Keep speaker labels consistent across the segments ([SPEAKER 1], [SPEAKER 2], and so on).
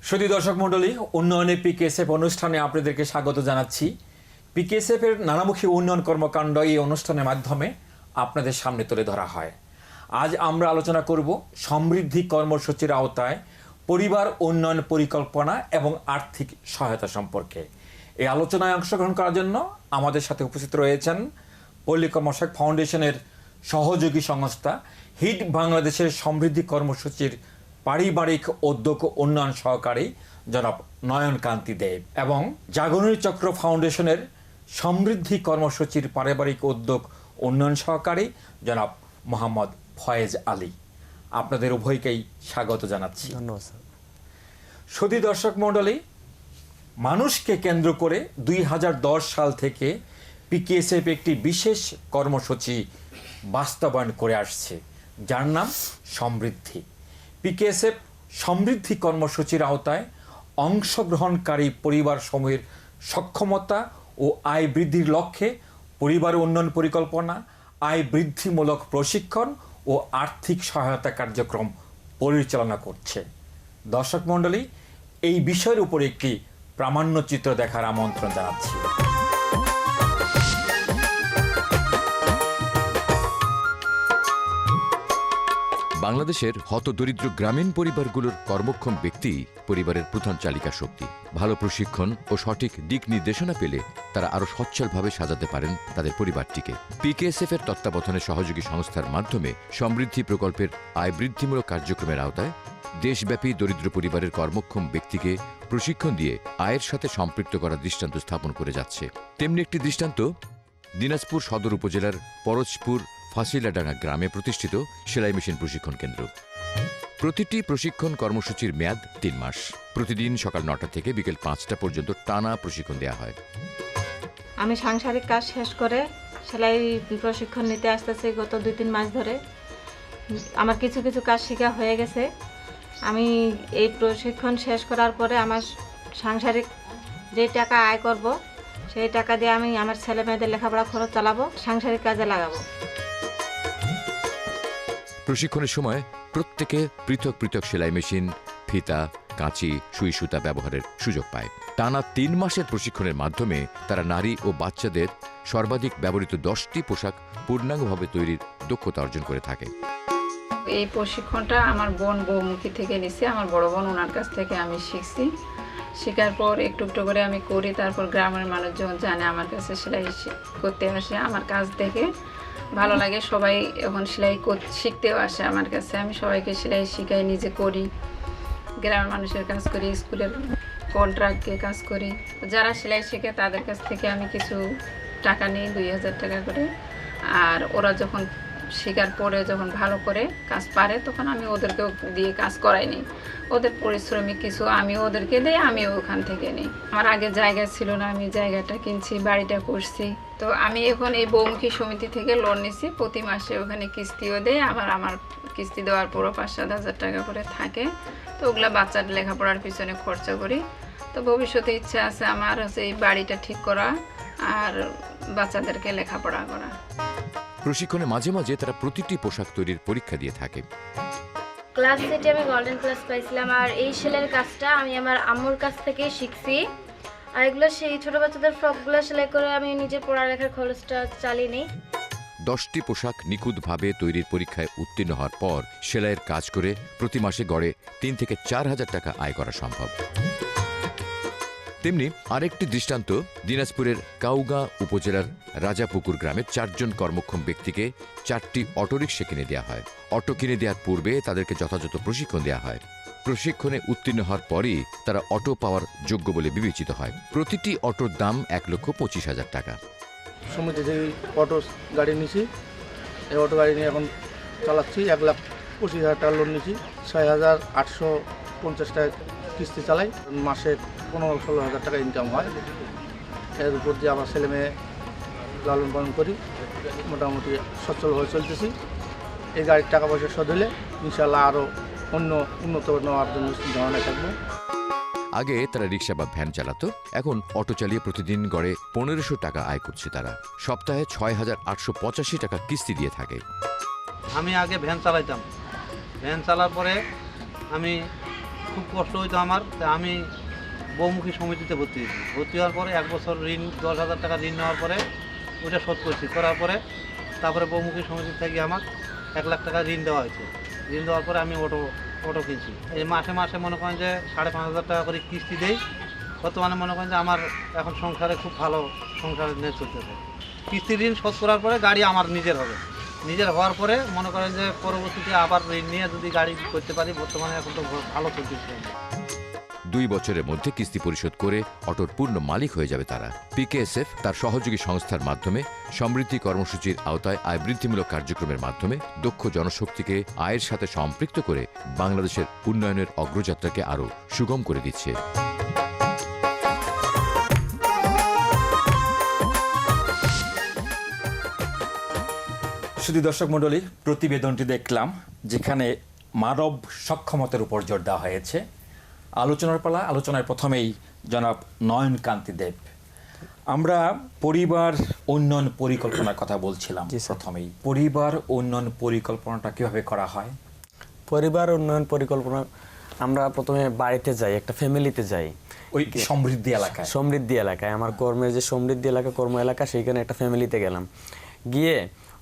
[SPEAKER 1] সুধী দর্শক মণ্ডলী, উন্নয়নে পিকেএসএফ অনুষ্ঠানে আপনাদেরকে স্বাগত জানাচ্ছি। পিকেএসএফ এর নানামুখী উন্নয়ন কর্মকাণ্ড এই অনুষ্ঠানের মাধ্যমে আপনাদের সামনে তুলে ধরা হয়। আজ আমরা আলোচনা করব সমৃদ্ধি কর্মসূচির আওতায় পরিবার উন্নয়ন পরিকল্পনা এবং আর্থিক সহায়তা সম্পর্কে। এই আলোচনায় অংশগ্রহণ করার জন্য আমাদের সাথে উপস্থিত রয়েছেন পল্লী কর্মসহায়ক ফাউন্ডেশনের সহযোগী সংস্থা হিট বাংলাদেশের সমৃদ্ধি কর্মসূচির পারিবারিক উদ্যোগ উন্নয়ন সহকারী জনাব নয়ন কান্তি দেব এবং জাগরণী চক্র ফাউন্ডেশনের সমৃদ্ধি কর্মসূচির পারিবারিক উদ্যোগ উন্নয়ন সহকারী জনাব মোহাম্মদ ফয়েজ আলী। আপনাদের উভয়কেই স্বাগত জানাচ্ছি।
[SPEAKER 2] ধন্যবাদ স্যার।
[SPEAKER 1] সুধী দর্শক মণ্ডলী, মানুষকে কেন্দ্র করে 2010 সাল থেকে পিকেএসএফ একটি বিশেষ কর্মসূচি বাস্তবায়ন করে আসছে, যার নাম সমৃদ্ধি। পিকেএসএফ সমৃদ্ধি কর্মসূচির আওতায় অংশগ্রহণকারী পরিবার সমূহের সক্ষমতা ও আয় বৃদ্ধির লক্ষ্যে পরিবার উন্নয়ন পরিকল্পনা, আয় বৃদ্ধিমূলক প্রশিক্ষণ ও আর্থিক সহায়তা কার্যক্রম পরিচালনা করছে। দর্শক মণ্ডলী, এই বিষয়ের উপর একটি প্রামাণ্যচিত্র দেখার আমন্ত্রণ জানাচ্ছি।
[SPEAKER 3] বাংলাদেশের হতদরিদ্র গ্রামীণ পরিবারগুলোর কর্মক্ষম ব্যক্তি পরিবারের প্রধান চালিকা শক্তি। ভালো প্রশিক্ষণ ও সঠিক দিক নির্দেশনা পেলে তারা আরও সচ্ছলভাবে সাজাতে পারেন তাদের পরিবারটিকে। পিকেএসএফ এর তত্ত্বাবধানে সহযোগী সংস্থার মাধ্যমে সমৃদ্ধি প্রকল্পের আয় বৃদ্ধিমূলক কার্যক্রমের আওতায় দেশব্যাপী দরিদ্র পরিবারের কর্মক্ষম ব্যক্তিকে প্রশিক্ষণ দিয়ে আয়ের সাথে সম্পৃক্ত করার দৃষ্টান্ত স্থাপন করে যাচ্ছে। তেমনি একটি দৃষ্টান্ত দিনাজপুর সদর উপজেলার পরজপুর ফাঁসিলাডাঙ্গা গ্রামে প্রতিষ্ঠিত সেলাই মেশিন প্রশিক্ষণ কেন্দ্র। প্রতিটি প্রশিক্ষণ কর্মসূচির মেয়াদ 3 মাস। প্রতিদিন সকাল 9টা থেকে বিকেল 5টা পর্যন্ত টানা প্রশিক্ষণ দেওয়া হয়।
[SPEAKER 4] আমি সাংসারিক কাজ শেষ করে সেলাই প্রশিক্ষণ নিতে আসতেছি গত 2-3 মাস ধরে। আমার কিছু কিছু কাজ শেখা হয়ে গেছে। আমি এই প্রশিক্ষণ শেষ করার পরে আমার সাংসারিক যে টাকা আয় করব সেই টাকা দিয়ে আমি আমার ছেলে মেয়েদের লেখাপড়া খরচ চালাবো, সাংসারিক কাজে লাগাবো।
[SPEAKER 3] প্রশিক্ষণের সময় প্রত্যেকে পৃথক পৃথক সেলাই মেশিন, ফিতা, কাঁচি, সুই সুতা ব্যবহারের সুযোগ পায়। টানা 3 মাসের প্রশিক্ষণের মাধ্যমে তারা নারী ও বাচ্চাদের সর্বাধিক ব্যবহৃত 10টি পোশাক পূর্ণাঙ্গভাবে তৈরির দক্ষতা অর্জন করে থাকে।
[SPEAKER 5] এই প্রশিক্ষণটা আমার বোন বৌমুখী থেকে নিছি। আমার বড় বোন ওনার কাছ থেকে আমি শিখছি। শেখার পর একটু একটু করে আমি করি। তারপর গ্রামের মানুষজন জানে আমার কাছে সেলাই করতে আসে, আমার কাজ দেখে ভালো লাগে। সবাই এখন সেলাই শিখতেও আসে আমার কাছে। আমি সবাইকে সেলাই শিখাই, নিজে করি, গ্রামের মানুষের কাজ করি, স্কুলের কন্ট্রাক্টে কাজ করি। যারা সেলাই শেখে তাদের কাছ থেকে আমি কিছু টাকা নিই, 2000 টাকা করে। আর ওরা যখন শেখার পরে যখন ভালো করে কাজ পারে তখন আমি ওদেরকেও দিয়ে কাজ করাই নিই। ওদের পরিশ্রমিক কিছু আমি ওদেরকে দিই, আমিও ওখান থেকে নিই। আমার আগে জায়গা ছিল না, আমি জায়গাটা কিনছি, বাড়িটা করছি। তো আমি এখন এই বহুমুখী সমিতি থেকে লোন নিছি। প্রতি মাসে ওখানে কিস্তিও দেয়। আবার আমার কিস্তি দেওয়ার পরও 5-7 হাজার টাকা করে থাকে। তো ওগুলা বাচ্চার লেখাপড়ার পিছনে খরচা করি। তো ভবিষ্যতে ইচ্ছা আছে আমার হচ্ছে এই বাড়িটা ঠিক করা আর বাচ্চাদেরকে লেখাপড়া করা।
[SPEAKER 3] প্রশিক্ষণে মাঝে মাঝে তারা প্রতিটি পোশাক তৈরির পরীক্ষা দিয়ে থাকে।
[SPEAKER 6] ক্লাস 7-এ আমি গোল্ডেন ক্লাস পাইছিলাম। আর এই সেলাইয়ের কাজটা আমি আমার আম্মুর কাছ থেকে শিখছি। আর এগুলো সেই ছোটো বাচ্চাদের ফ্রকগুলো সেলাই করে আমি নিজের পড়ালেখার খরচটা চালিয়ে নিই।
[SPEAKER 3] 10টি পোশাক নিখুঁতভাবে তৈরির পরীক্ষায় উত্তীর্ণ হওয়ার পর সেলাইয়ের কাজ করে প্রতি মাসে গড়ে 3 থেকে 4 হাজার টাকা আয় করা সম্ভব। তেমনি আরেকটি দৃষ্টান্ত দিনাজপুরের কাউগাঁ উপজেলার রাজাপুকুর গ্রামের 4 জন কর্মক্ষম ব্যক্তিকে 4টি অটোরিকশা কিনে দেওয়া হয়। অটো কিনে দেওয়ার পূর্বে তাদেরকে যথাযথ প্রশিক্ষণ দেওয়া হয়। প্রশিক্ষণে উত্তীর্ণ হওয়ার পরই তারা অটো পাওয়ার যোগ্য বলে বিবেচিত হয়। প্রতিটি অটোর দাম 1,25,000 টাকা।
[SPEAKER 2] সমিতি থেকে অটো গাড়ি নিয়েছি। এই অটো গাড়ি নিয়ে এখন চালাচ্ছি। 1,25,000 টাকা লোন নিয়েছি। 6,850 টাকা কিস্তি চালাই। মাসে 15-16 হাজার টাকা ইনকাম হয়। এর উপর দিয়ে আমার ছেলে মেয়ে লালন পালন করি। মোটামুটি সচ্ছলভাবে চলতেছি। এই গাড়ির টাকা পয়সা শোধ হলে ইনশাল্লাহ আরও উন্নত নেওয়ার জন্য ধারণায় থাকবো।
[SPEAKER 3] আগে তারা রিক্সা বা ভ্যান চালাতো, এখন অটো চালিয়ে প্রতিদিন গড়ে 1500 টাকা আয় করছে তারা। সপ্তাহে 6,885 টাকা কিস্তি দিয়ে থাকে।
[SPEAKER 7] আমি আগে ভ্যান চালাইতাম। ভ্যান চালার পরে আমি
[SPEAKER 2] খুব কষ্ট হইতো আমার, তা আমি বহুমুখী সমিতিতে ভর্তি হয়েছি। ভর্তি হওয়ার পরে 1 বছর ঋণ 10,000 টাকা ঋণ নেওয়ার পরে ওটা শোধ করছি, করার পরে তারপরে বহুমুখী সমিতি থেকে আমার 1 লাখ টাকা ঋণ দেওয়া হয়েছে। ঋণ দেওয়ার পরে আমি অটো কিনছি। এই মাসে মাসে মনে করেন যে 5,500 টাকা করে কিস্তি দেই। বর্তমানে মনে করেন যে আমার এখন সংসারে খুব ভালো সংসার নিয়ে চলতেছে। কিস্তির ঋণ শোধ করার পরে গাড়ি আমার নিজের হবে। নিজের হওয়ার পরে মনে করেন যে পরবর্তীতে আবার ঋণ নিয়ে যদি গাড়ি করতে পারি, বর্তমানে এখন তো ভালো চলতেছে।
[SPEAKER 3] 2 বছরের মধ্যে কিস্তি পরিশোধ করে অটোর পূর্ণ মালিক হয়ে যাবে তারা। পিকেএসএফ তার সহযোগী সংস্থার মাধ্যমে সমৃদ্ধি কর্মসূচির আওতায় আয় বৃদ্ধিমূলক কার্যক্রমের মাধ্যমে দক্ষ জনশক্তিকে আয়ের সাথে সম্পৃক্ত করে বাংলাদেশের উন্নয়নের অগ্রযাত্রাকে আরও সুগম করে দিচ্ছে।
[SPEAKER 1] শুধু দর্শক মণ্ডলী, প্রতিবেদনটি দেখলাম যেখানে মানব সক্ষমতার উপর জোর দেওয়া হয়েছে। আলোচনার পালা, আলোচনার প্রথমেই জনাব নয়নকান্তি দেব। আমরা পরিবার উন্নয়ন পরিকল্পনার কথা বলছিলাম। প্রথমেই পরিবার উন্নয়ন পরিকল্পনাটা কিভাবে করা হয়?
[SPEAKER 7] পরিবার উন্নয়ন পরিকল্পনা আমরা প্রথমে বাড়িতে যাই, একটা ফ্যামিলিতে যাই,
[SPEAKER 1] ওই সমৃদ্ধি এলাকায়।
[SPEAKER 7] সমৃদ্ধি এলাকায়, আমার কর্মের যে সমৃদ্ধি এলাকা, কর্ম এলাকা, সেইখানে একটা ফ্যামিলিতে গেলাম। গিয়ে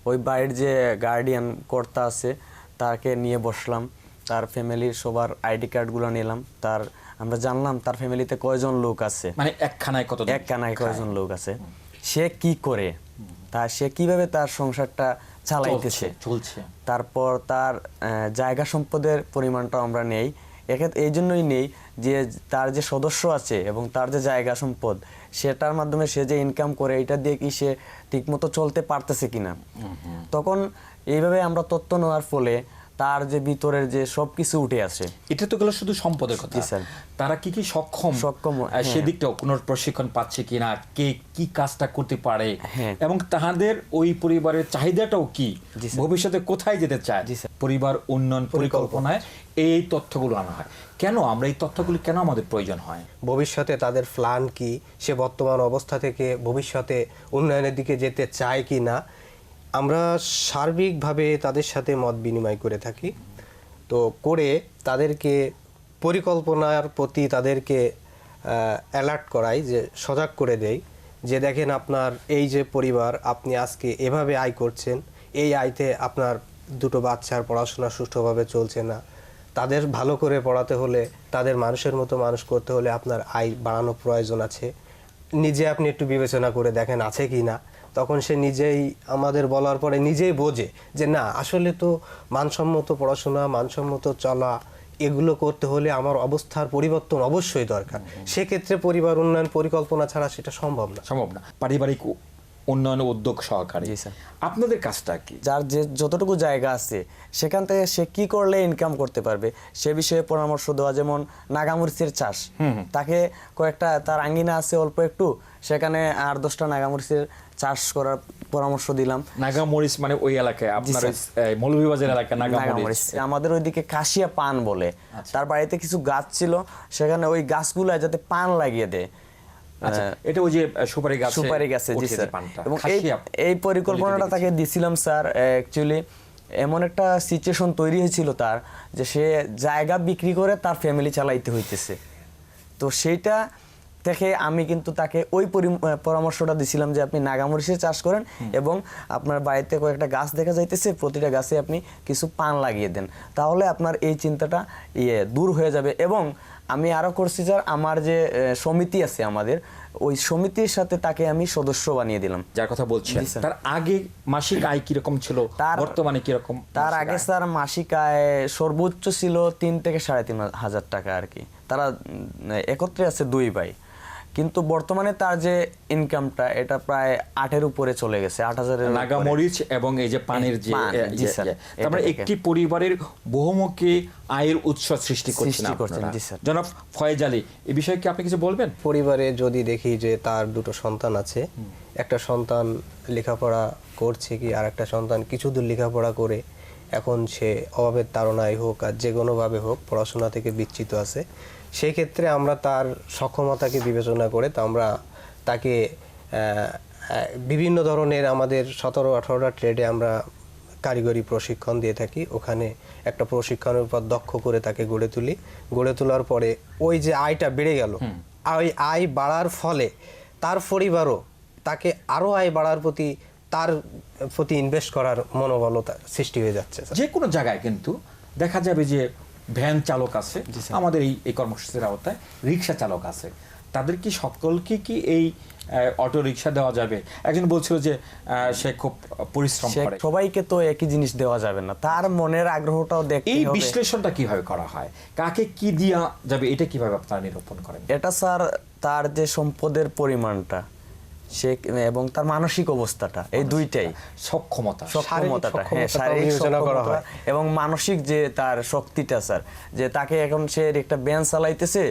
[SPEAKER 7] ওই বাড়ির যে গার্ডিয়ান কর্তা আছে তাকে নিয়ে বসলাম, তার ফ্যামিলির সবার আইডি কার্ডগুলো নিলাম, আমরা জানলাম তার ফ্যামিলিতে কয়জন লোক আছে,
[SPEAKER 1] মানে একখানায়
[SPEAKER 7] কয়জন লোক আছে, সে কি করে, সে কিভাবে তার সংসারটা চালাইতেছে,
[SPEAKER 1] চলছে।
[SPEAKER 7] তারপর তার জায়গা সম্পদের পরিমাণটা আমরা নেই। এই জন্যই নেই যে তার যে সদস্য আছে এবং তার যে জায়গা সম্পদ, সেটার মাধ্যমে সে যে ইনকাম করে, এটা দিয়ে কি সে ঠিকমতো চলতে পারতেছে কিনা। তখন এইভাবে আমরা তথ্য নেওয়ার ফলে তার যে ভিতরের যে সবকিছু উঠে আসে।
[SPEAKER 1] এটা তো গেল শুধু সম্পদের কথা। তারা কি কি সক্ষম সেদিকটাও কোনো প্রশিক্ষণ পাচ্ছে কিনা, কে কি কাজটা করতে পারে, এবং তাদের ওই পরিবারের চাহিদাটাও কি, ভবিষ্যতে কোথায় যেতে চায়। পরিবার উন্নয়ন পরিকল্পনায় এই তথ্যগুলো আনা হয়। কেন আমরা এই তথ্যগুলো কেন আমাদের প্রয়োজন হয়?
[SPEAKER 8] ভবিষ্যতে তাদের প্ল্যান কি, সে বর্তমান অবস্থা থেকে ভবিষ্যতে উন্নয়নের দিকে যেতে চায় কি না, আমরা সার্বিকভাবে তাদের সাথে মত বিনিময় করে থাকি। তো করে তাদেরকে পরিকল্পনার প্রতি তাদেরকে অ্যালার্ট করাই, যে সজাগ করে দেই যে দেখেন আপনার এই যে পরিবার, আপনি আজকে এভাবে আয় করছেন, এই আয়তে আপনার 2টো বাচ্চার পড়াশোনা সুষ্ঠুভাবে চলছে না, তাদের ভালো করে পড়াতে হলে, তাদের মানুষের মতো মানুষ করতে হলে আপনার আয় বাড়ানো প্রয়োজন আছে। নিজে আপনি একটু বিবেচনা করে দেখেন আছে কি না। তখন সে নিজেই আমাদের বলার পরে নিজেই বোঝে যে না, আসলে তো মানসম্মত পড়াশোনা, মানসম্মত চলা, এগুলো করতে হলে আমার অবস্থার পরিবর্তন অবশ্যই দরকার। সেক্ষেত্রে পরিবার উন্নয়ন পরিকল্পনা ছাড়া সেটা সম্ভব না।
[SPEAKER 1] পারিবারিক উন্নয়ন উদ্যোগ সহকারী আপনাদের কাজটা কি?
[SPEAKER 7] যার যে যতটুকু জায়গা আছে সেখান থেকে সে কি করলে ইনকাম করতে পারবে সে বিষয়ে পরামর্শ দেওয়া। যেমন নাগামরিচের চাষ, তাকে কয়েকটা, তার আঙ্গিনা আছে অল্প একটু, সেখানে 8-10টা নাগামরিচের চাষ করার পরামর্শ দিলাম।
[SPEAKER 1] নাগামরিচ মানে ওই এলাকায় আপনার মৌলভীবাজার এলাকায় নাগামরিচ,
[SPEAKER 7] আমাদের ওইদিকে কাশিয়া পান বলে। তার বাড়িতে কিছু গাছ ছিল, সেখানে ওই গাছগুলো যাতে পান লাগিয়ে দেয়।
[SPEAKER 1] এটা ওই যে সুপারি গাছে,
[SPEAKER 7] জি স্যার। এবং এই পরিকল্পনাটা তাকে দিছিলাম স্যার। অ্যাকচুয়ালি এমন একটা সিচুয়েশন তৈরি হয়েছিল তার, যে সে জায়গা বিক্রি করে তার ফ্যামিলি চালাইতে হইতেছে। তো সেইটা দেখে আমি কিন্তু তাকে ওই পরামর্শটা দিছিলাম যে আপনি নাগামরিচের চাষ করেন এবং আপনার বাড়িতে কয়েকটা গাছ দেখা যাইতেছে, প্রতিটা গাছে আপনি কিছু পান লাগিয়ে দেন, তাহলে আপনার এই চিন্তাটা দূর হয়ে যাবে। এবং আমি আরো করছি স্যার, আমার যে সমিতি আছে আমাদের, ওই সমিতির সাথে তাকে আমি সদস্য বানিয়ে দিলাম।
[SPEAKER 1] যার কথা বলছেন, তার আগে মাসিক আয় কিরকম ছিল, বর্তমানে কিরকম?
[SPEAKER 7] তার আগে স্যার মাসিক আয় সর্বোচ্চ ছিল 3 থেকে 3.5 হাজার টাকা আর কি। তারা একত্রে আছে 2 ভাই, কিন্তু বর্তমানে তার যে ইনকামটা এটা প্রায় 8-এর উপরে চলে গেছে, 8,000-এর।
[SPEAKER 1] নাগামরিচ এবং এই যে পানের যে, তারপরে একটি পরিবারের বহুমুখী আয়ের উৎস সৃষ্টি করছেন। জনাব ফয়েজ আলী, এই বিষয়ে কি আপনি কিছু বলবেন?
[SPEAKER 8] পরিবারে যদি দেখি যে তার 2টো সন্তান আছে, একটা সন্তান লেখাপড়া করছে কি, আর একটা সন্তান কিছু দূর লেখাপড়া করে এখন সে অভাবের তাড়নায় হোক আর যে কোনোভাবে হোক পড়াশোনা থেকে বিচ্যুত আছে, সেই ক্ষেত্রে আমরা তার সক্ষমতাকে বিবেচনা করে আমরা তাকে বিভিন্ন ধরনের আমাদের 17-18টা ট্রেডে আমরা কারিগরি প্রশিক্ষণ দিয়ে থাকি। ওখানে একটা প্রশিক্ষণের পর দক্ষ করে তাকে গড়ে তুলি। গড়ে তোলার পরে ওই যে আয়টা বেড়ে গেল, ওই আয় বাড়ার ফলে তার পরিবারও তাকে আরও আয় বাড়ার প্রতি তার প্রতি ইনভেস্ট করার মনোবলতা সৃষ্টি হয়ে যাচ্ছে।
[SPEAKER 1] যে কোনো জায়গায় কিন্তু দেখা যাবে যে ভ্যান চালক আছে আমাদের এই কর্মসূচির আওতায়, রিক্সা চালক আছে, তাদের কি সকলকে কি এই অটো রিক্সা দেওয়া যাবে? একজন বলছিল যে সে খুব পরিশ্রম করে।
[SPEAKER 7] সবাইকে তো একই জিনিস দেওয়া যাবে না, তার মনের আগ্রহটাও দেখতে
[SPEAKER 1] এই
[SPEAKER 7] হবে।
[SPEAKER 1] বিশ্লেষণটা কিভাবে করা হয়, কাকে কি দেওয়া যাবে, এটা কিভাবে আপনারা নিরূপণ করেন?
[SPEAKER 7] এটা স্যার তার যে সম্পদের পরিমাণটা সে এবং তার মানসিক অবস্থাটা, এই দুইটাই
[SPEAKER 1] সক্ষমতাটা,
[SPEAKER 7] হ্যাঁ, শারীরিক সক্ষমতা এবং মানসিক যে তার শক্তিটা স্যার, যে তাকে এখন সে একটা ভ্যান চালাইতেছে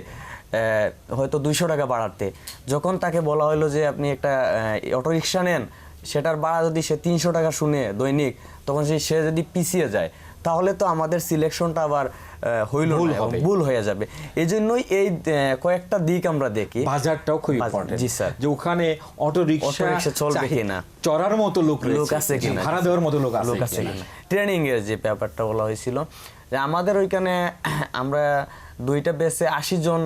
[SPEAKER 7] হয়তো 200 টাকা বাড়াতে, যখন তাকে বলা হলো যে আপনি একটা অটোরিকশা নেন, সেটার ভাড়া যদি সে 300 টাকা শুনে দৈনিক, তখন সে যদি পিছিয়ে যায় তাহলে তো আমাদের সিলেকশনটা আবার ভুল হয়ে যাবে। এই জন্যই এই কয়েকটা দিক আমরা দেখি।
[SPEAKER 1] বাজারটাও খুব ইম্পর্টেন্ট।
[SPEAKER 7] জি স্যার,
[SPEAKER 1] যে ওখানে অটো রিকশা
[SPEAKER 7] চলবে কিনা,
[SPEAKER 1] চড়ার মতো লোক
[SPEAKER 7] আছে কিনা,
[SPEAKER 1] ভাড়া দেওয়ার মতো লোক আছে
[SPEAKER 7] কিনা। ট্রেনিং এর যে ব্যাপারটা বলা হয়েছিল, যে আমাদের ওইখানে আমরা 2টা বেসে 80 জন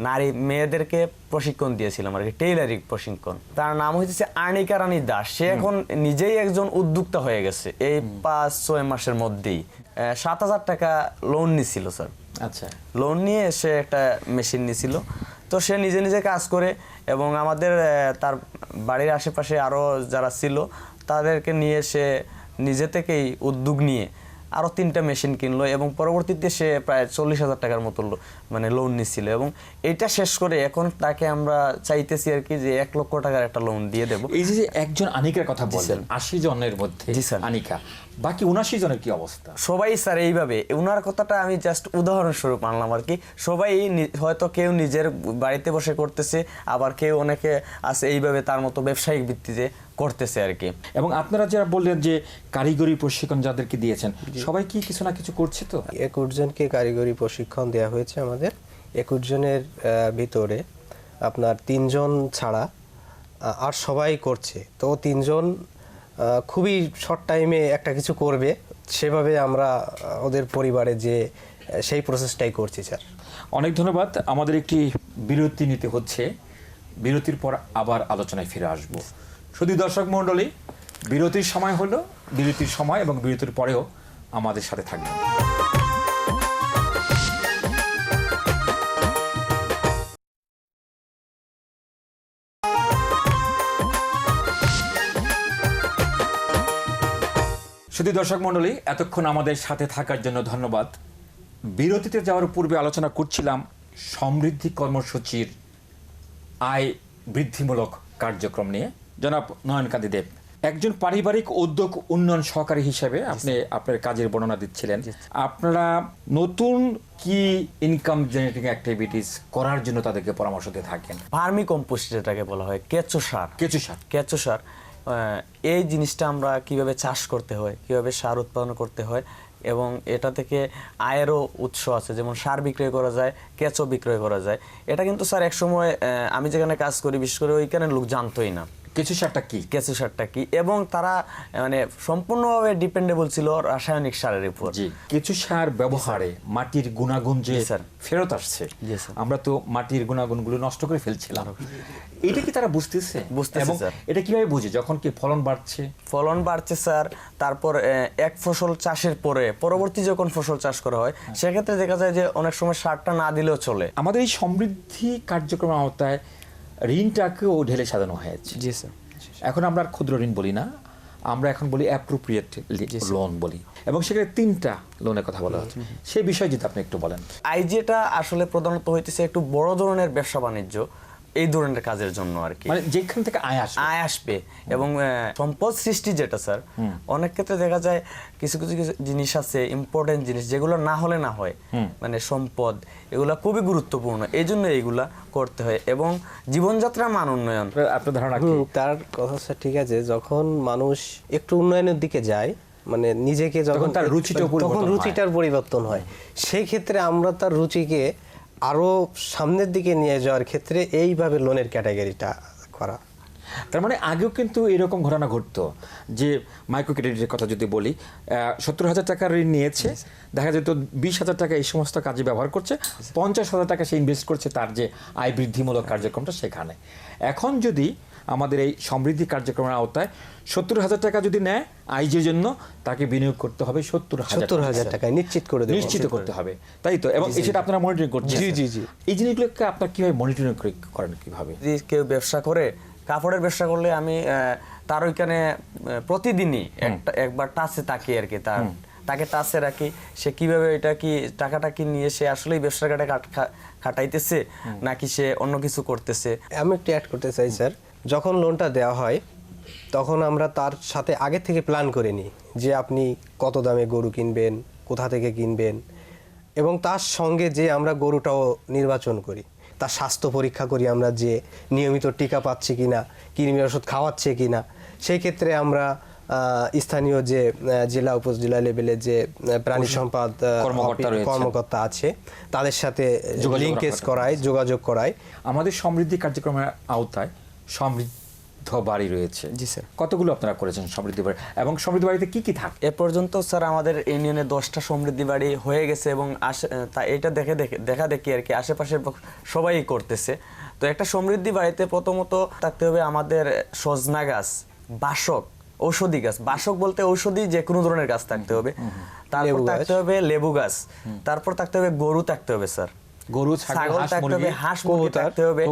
[SPEAKER 7] নারী মেয়েদেরকে প্রশিক্ষণ দিয়েছিলাম আর কি, টেইলারিং প্রশিক্ষণ। তার নাম হচ্ছে আর্নিকা রানী দাস। সে এখন নিজেই একজন উদ্যোক্তা হয়ে গেছে এই 5-6 মাসের মধ্যেই। 7,000 টাকা লোন নিছিল স্যার।
[SPEAKER 1] আচ্ছা,
[SPEAKER 7] লোন নিয়ে সে একটা মেশিন নিছিল। তো সে নিজে নিজে কাজ করে এবং আমাদের তার বাড়ির আশেপাশে আরও যারা ছিল তাদেরকে নিয়ে সে নিজে থেকেই উদ্যোগ নিয়ে আরও 3টা মেশিন কিনলো এবং পরবর্তীতে সে প্রায় 40,000 টাকার মতো মানে লোন নিচ্ছিল। এবং এটা শেষ করে এখন তাকে আমরা চাইতেছি আর কি যে 1 লক্ষ টাকার একটা লোন দিয়ে দেবো।
[SPEAKER 1] এই যে একজন আনিকার কথা বলছেন, 80 জনের মধ্যে আনিকা, বাকি 79 জনের কি অবস্থা?
[SPEAKER 7] সবাই স্যার এইভাবে, ওনার কথাটা আমি জাস্ট উদাহরণস্বরূপ আনলাম আর কি। সবাই হয়তো কেউ নিজের বাড়িতে বসে করতেছে, আবার কেউ অনেকে আছে এইভাবে তার মতো ব্যবসায়িক ভিত্তিতে করতেছে আর কি।
[SPEAKER 1] এবং আপনারা যারা বললেন যে কারিগরি প্রশিক্ষণ যাদেরকে দিয়েছেন, সবাই কি কিছু না কিছু করছে? তো
[SPEAKER 8] 21 জনকে কারিগরি প্রশিক্ষণ দেওয়া হয়েছে আমাদের। 21 জনের ভিতরে আপনার 3 জন ছাড়া আর সবাই করছে। তো 3 জন খুবই শর্ট টাইমে একটা কিছু করবে, সেভাবে আমরা ওদের পরিবারে যে সেই প্রসেসটাই করছি স্যার।
[SPEAKER 1] অনেক ধন্যবাদ। আমাদের একটি বিরতি নিতে হচ্ছে, বিরতির পর আবার আলোচনায় ফিরে আসব। শুধু দর্শক মণ্ডলী, বিরতির সময় হলো, বিরতির সময় এবং বিরতির পরেও আমাদের সাথে থাকবেন। শুধু দর্শক মণ্ডলী, এতক্ষণ আমাদের সাথে থাকার জন্য ধন্যবাদ। বিরতিতে যাওয়ার পূর্বে আলোচনা করছিলাম সমৃদ্ধি কর্মসূচির আয় বৃদ্ধিমূলক কার্যক্রম নিয়ে। জনাব নয়নকান্তি দেব, একজন পারিবারিক উদ্যোগ উন্নয়ন সহকারী হিসেবে আপনি আপনার কাজের বর্ণনা দিচ্ছিলেন। আপনারা নতুন কি ইনকাম জেনারেটিং অ্যাক্টিভিটিস করার জন্য তাদেরকে পরামর্শ দিয়ে থাকেন?
[SPEAKER 7] ভার্মি কম্পোস্ট যেটাকে বলা হয়, কেঁচো সার, এই জিনিসটা আমরা কিভাবে চাষ করতে হয়, কিভাবে সার উৎপাদন করতে হয়, এবং এটা থেকে আয়েরও উৎস আছে। যেমন সার বিক্রয় করা যায়, কেঁচো বিক্রয় করা যায়। এটা কিন্তু স্যার একসময় আমি যেখানে কাজ করি, বিশেষ করে ওইখানে লোক জানতোই না কেঁচো সারটা কি, এবং তারা মানে সম্পূর্ণভাবে ডিপেন্ডেবল ছিল রাসায়নিক সারের উপর।
[SPEAKER 1] কেঁচো সার ব্যবহারে মাটির গুণাগুণ যে ফেরত আসছে, আমরা তো মাটির গুণাগুণগুলো নষ্ট করে ফেলছিলাম, এটা কি তারা বুঝতেছে? এবং এটা কিভাবে বুঝে যখন কি ফলন বাড়ছে স্যার? তারপর
[SPEAKER 7] এক ফসল চাষের পরে পরবর্তী যখন ফসল চাষ করা হয়, সেক্ষেত্রে দেখা যায় যে অনেক সময় সারটা না দিলেও চলে।
[SPEAKER 1] আমাদের এই সমৃদ্ধি কার্যক্রমের আওতায় ঋণটাকেও ঢেলে সাজানো হয়েছে।
[SPEAKER 7] জি স্যার।
[SPEAKER 1] এখন আমরা ক্ষুদ্র ঋণ বলি না, আমরা এখন বলি অ্যাপ্রোপ্রিয়েট লোন বলি, এবং সেখানে 3টা লোনের কথা বলা হচ্ছে। সেই বিষয়ে যদি আপনি একটু বলেন।
[SPEAKER 7] আইজিটা আসলে প্রধানত হইতেছে একটু বড় ধরনের ব্যবসা বাণিজ্য, এই ধরনের কাজের জন্য আর কি,
[SPEAKER 1] মানে যেখান থেকে আয়
[SPEAKER 7] আসবে। এবং সম্পদ সৃষ্টি যেটা স্যার, অনেক ক্ষেত্রে দেখা যায় কিছু কিছু জিনিস আছে, ইম্পর্টেন্ট জিনিস, যেগুলো না হলে না হয়, মানে সম্পদ, এগুলা খুবই গুরুত্বপূর্ণ, এই জন্য এইগুলা করতে হয়। এবং জীবনযাত্রার মান উন্নয়ন,
[SPEAKER 1] আপনার ধারণা কি?
[SPEAKER 8] তার কথা স্যার ঠিক আছে, যখন মানুষ একটু উন্নয়নের দিকে যায়, মানে নিজেকে যখন
[SPEAKER 1] তার
[SPEAKER 8] রুচিটার পরিবর্তন হয়, সেই ক্ষেত্রে আমরা তার রুচিকে আরো সামনের দিকে নিয়ে যাওয়ার ক্ষেত্রে এইভাবে লোনের ক্যাটাগরিটা করা।
[SPEAKER 1] তার মানে আগেও কিন্তু এরকম ঘটনা ঘটতো যে মাইক্রো ক্রেডিটের কথা যদি বলি, 70,000 টাকা ঋণ নিয়েছে, দেখা যেত 20,000 টাকা এই সমস্ত কাজে ব্যবহার করছে, 50,000 টাকা সে ইনভেস্ট করছে তার যে আয় বৃদ্ধিমূলক কার্যক্রমটা সেখানে। এখন যদি আমাদের এই সমৃদ্ধি কার্যক্রমের আওতায় 70,000 টাকা যদি নেয় আইজের জন্য, তাকে বিনিয়োগ করতে হবে
[SPEAKER 8] 70,000 টাকায় নিশ্চিত করে দেবো।
[SPEAKER 1] নিশ্চিত করতে হবে, তাই তো? এবং সেটা আপনারা মনিটরিং করছেন।
[SPEAKER 8] জি জি জি।
[SPEAKER 1] এই জিনিসগুলোকে আপনারা কিভাবে মনিটরিং করেন, কিভাবে?
[SPEAKER 7] যদি কেউ ব্যবসা করে, কাপড়ের ব্যবসা করলে আমি তার ওইখানে প্রতিদিনই একবার টাচে তাকি আর কি, তাকে টাচে রাখি, সে কিভাবে এটা কি টাকাটা কি নিয়ে সে আসলেই ব্যবসার কাটে খাটাইতেছে নাকি সে অন্য কিছু করতেছে।
[SPEAKER 8] আমি একটু অ্যাড করতে চাই স্যার, যখন লোনটা দেওয়া হয় তখন আমরা তার সাথে আগে থেকে প্ল্যান করে নিই যে আপনি কত দামে গরু কিনবেন, কোথা থেকে কিনবেন, এবং তার সঙ্গে যে আমরা গরুটাও নির্বাচন করি, তার স্বাস্থ্য পরীক্ষা করি আমরা, যে নিয়মিত টিকা পাচ্ছে কিনা, কৃমির ওষুধ খাওয়াচ্ছে কিনা। সেই ক্ষেত্রে আমরা স্থানীয় যে জেলা উপজেলা লেভেলে যে প্রাণী সম্পদ কর্মকর্তা আছে তাদের সাথে লিঙ্কেজ করায়, যোগাযোগ করায়।
[SPEAKER 1] আমাদের সমৃদ্ধি কার্যক্রমের আওতায় সমৃদ্ধ বাড়ি রয়েছে।
[SPEAKER 7] জি স্যার।
[SPEAKER 1] কতগুলো আপনারা করেছেন সমৃদ্ধি বাড়ি, এবং সমৃদ্ধি বাড়িতে কি কি থাকে?
[SPEAKER 7] এ পর্যন্ত স্যার আমাদের ইউনিয়নে 10টা সমৃদ্ধি বাড়ি হয়ে গেছে, এবং এটা দেখা দেখি আর কি আশেপাশের সবাই করতেছে। তো একটা সমৃদ্ধি বাড়িতে প্রথমত থাকতে হবে আমাদের সজনা গাছ, বাসক, ঔষধি গাছ। বাসক বলতে ঔষধি যে কোনো ধরনের গাছ থাকতে হবে। তারপর থাকতে হবে লেবু গাছ, তারপর থাকতে হবে গরু থাকতে হবে স্যার,
[SPEAKER 1] গরু,
[SPEAKER 7] ছাগল থাকতে হবে, হাঁস মুরগি থাকতে হবে,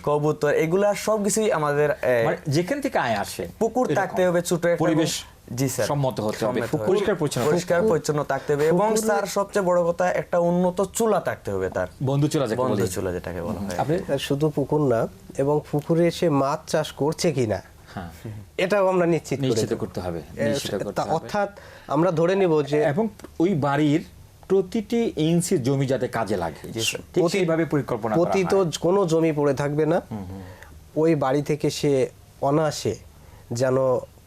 [SPEAKER 7] কবুতর, এগুলা সবকিছুই আমাদের
[SPEAKER 1] যেখান থেকে আয় আসে।
[SPEAKER 7] পুকুর থাকতে হবে, ছোট একটা
[SPEAKER 1] পরিবেশ
[SPEAKER 7] জি স্যার
[SPEAKER 1] সম্মত হতে হবে, পরিষ্কার
[SPEAKER 7] পরিচ্ছন্ন থাকতে হবে, এবং স্যার সবচেয়ে বড় কথা একটা উন্নত চুলা থাকতে হবে তার,
[SPEAKER 1] বন্ধু চুলা
[SPEAKER 7] যেটাকে বলা হয়।
[SPEAKER 8] আপনি শুধু পুকুর না, এবং পুকুরে সে মাছ চাষ করছে কিনা এটাও আমরা নিশ্চিত
[SPEAKER 1] করতে হবে।
[SPEAKER 8] অর্থাৎ আমরা ধরে নিব যে,
[SPEAKER 1] এবং ওই বাড়ির প্রতিটি ইঞ্চি জমি যাতে কাজে লাগে, সেইভাবে পরিকল্পনা করা হয়।
[SPEAKER 8] পতিত কোনো জমি পড়ে থাকবে না। ওই বাড়ি থেকে সে অনায়াসে যেন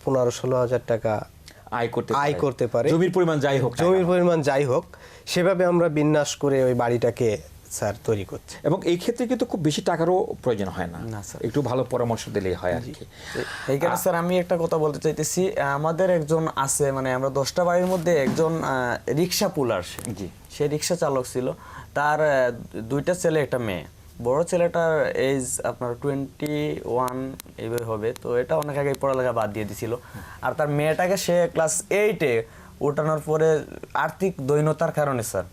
[SPEAKER 8] 15-16,000 টাকা আয় করতে পারে,
[SPEAKER 1] জমির পরিমাণ যাই হোক,
[SPEAKER 8] সেভাবে আমরা বিন্যাস করে ওই বাড়িটাকে স্যার তৈরি করছে।
[SPEAKER 1] এবং এই ক্ষেত্রে কিন্তু খুব বেশি টাকারও প্রয়োজন হয় না, একটু ভালো পরামর্শ দিলেই হয় আর কি।
[SPEAKER 7] এইখানে স্যার আমি একটা কথা বলতে চাইতেছি, আমাদের একজন আছে, মানে আমরা 10টা বাড়ির মধ্যে একজন রিক্সা পুলার, সে রিক্সা চালক ছিল, তার 2টা ছেলে, একটা মেয়ে। বড় ছেলেটার এজ আপনার 21 এইভাবে হবে, তো এটা অনেক আগে পড়ালেখা বাদ দিয়ে দিছিল। আর তার মেয়েটাকে সে ক্লাস 8-এ ওঠানোর পরে আর্থিক দৈন্যতার কারণে স্যার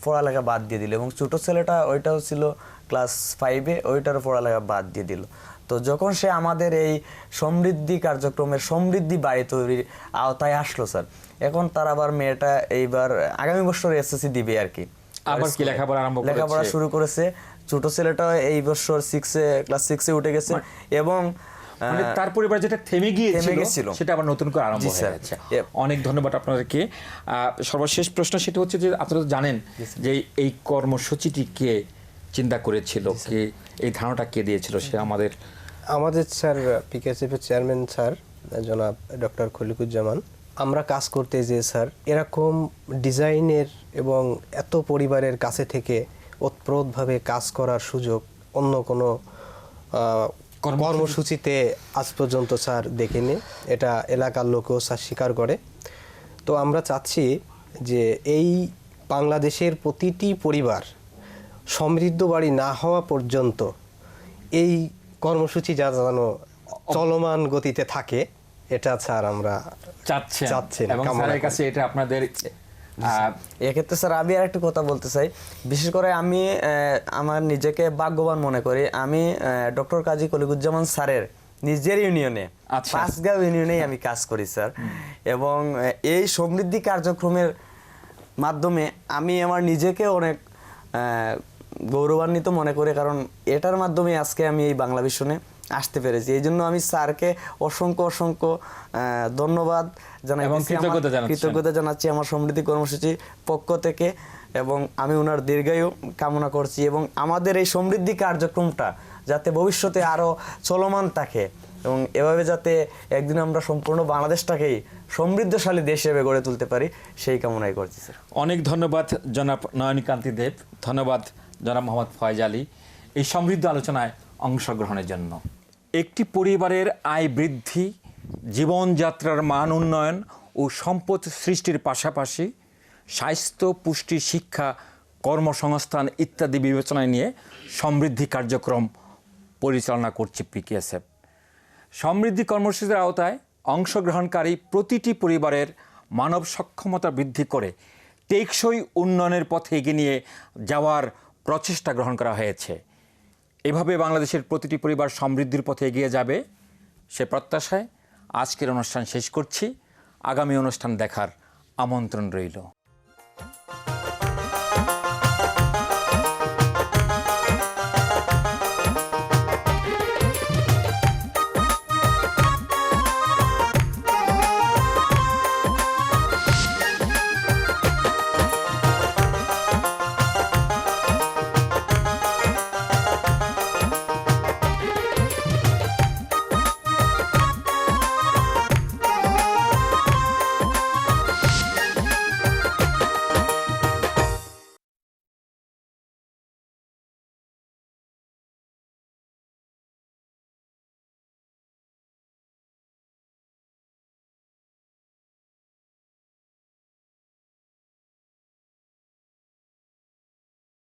[SPEAKER 7] পড়ালেখা বাদ দিয়ে দিল, এবং ছোট ছেলেটা ওইটাও ছিল ক্লাস 5-এ, ওইটারও পড়ালেখা বাদ দিয়ে দিল। তো যখন সে আমাদের এই সমৃদ্ধি কার্যক্রমের সমৃদ্ধি বাড়ি তৈরির আওতায় আসলো স্যার, এখন তার আবার মেয়েটা এইবার আগামী বছর এসএসসি দিবে আর কি,
[SPEAKER 1] আবার কি লেখাপড়া
[SPEAKER 7] শুরু করেছে। ছোট ছেলেটা এই বছর ক্লাস 6-এ উঠে গেছে, এবং
[SPEAKER 1] তার পরিবার যেটা থেমে গিয়েছিল সেটা আবার নতুন করে আরম্ভ হয়ে যাচ্ছে। অনেক ধন্যবাদ আপনাদেরকে। সর্বশেষ প্রশ্ন সেটা হচ্ছে যে, আপনারা জানেন যে এই কর্মসূচিটি কে চিন্তা করেছিল, কে এই ধারণাটা কে দিয়েছিল? সে আমাদের
[SPEAKER 8] স্যার পিকেএসএফ এর চেয়ারম্যান স্যার জনাব ডক্টর খলিকুজ্জামান। আমরা কাজ করতে যে স্যার এরকম ডিজাইনের এবং এত পরিবারের কাছে থেকে ওতপ্রোতভাবে কাজ করার সুযোগ অন্য কোনো কর্মসূচিতে আজ পর্যন্ত স্যার দেখিনি, এটা এলাকার লোকও স্যার স্বীকার করে। তো আমরা চাচ্ছি যে এই বাংলাদেশের প্রতিটি পরিবার সমৃদ্ধ বাড়ি না হওয়া পর্যন্ত এই কর্মসূচি যেন চলমান গতিতে থাকে, এটা স্যার আমরা চাচ্ছেন।
[SPEAKER 1] এবং স্যারের কাছে এটা আপনাদের
[SPEAKER 7] এক্ষেত্রে স্যার আমি আর একটা কথা বলতে চাই, বিশেষ করে আমি আমার নিজেকে ভাগ্যবান মনে করি, আমি ডক্টর কাজী খলিকুজ্জামান স্যারের নিজের ইউনিয়নে, পাঁচগাঁও ইউনিয়নেই আমি কাজ করি স্যার, এবং এই সমৃদ্ধি কার্যক্রমের মাধ্যমে আমি আমার নিজেকে অনেক গৌরবান্বিত মনে করি, কারণ এটার মাধ্যমে আজকে আমি এই বাংলা ভিশনে আসতে পেরেছি। এই জন্য আমি স্যারকে অসংখ্য ধন্যবাদ জানাই এবং কৃতজ্ঞতা জানাচ্ছি আমার সমৃদ্ধি কর্মসূচি পক্ষ থেকে, এবং আমি ওনার দীর্ঘায়ু কামনা করছি, এবং আমাদের এই সমৃদ্ধি কার্যক্রমটা যাতে ভবিষ্যতে আরও চলমান থাকে, এবং এভাবে যাতে একদিন আমরা সম্পূর্ণ বাংলাদেশটাকেই সমৃদ্ধশালী দেশ হিসেবে গড়ে তুলতে পারি, সেই কামনাই করছি স্যার।
[SPEAKER 1] অনেক ধন্যবাদ জনাব নয়নকান্তি দেব, ধন্যবাদ জনাব মোহাম্মদ ফয়েজ আলী এই সমৃদ্ধ আলোচনায় অংশগ্রহণের জন্য। একটি পরিবারের আয় বৃদ্ধি, জীবনযাত্রার মান উন্নয়ন ও সম্পদ সৃষ্টির পাশাপাশি স্বাস্থ্য, পুষ্টি, শিক্ষা, কর্মসংস্থান ইত্যাদি বিবেচনায় নিয়ে সমৃদ্ধি কার্যক্রম পরিচালনা করছে পিকেএসএফ। সমৃদ্ধি কর্মসূচির আওতায় অংশগ্রহণকারী প্রতিটি পরিবারের মানব সক্ষমতা বৃদ্ধি করে টেকসই উন্নয়নের পথে এগিয়ে নিয়ে যাওয়ার প্রচেষ্টা গ্রহণ করা হয়েছে। এভাবে বাংলাদেশের প্রতিটি পরিবার সমৃদ্ধির পথে এগিয়ে যাবে সে প্রত্যাশায় আজকের অনুষ্ঠান শেষ করছি। আগামী অনুষ্ঠান দেখার আমন্ত্রণ রইল।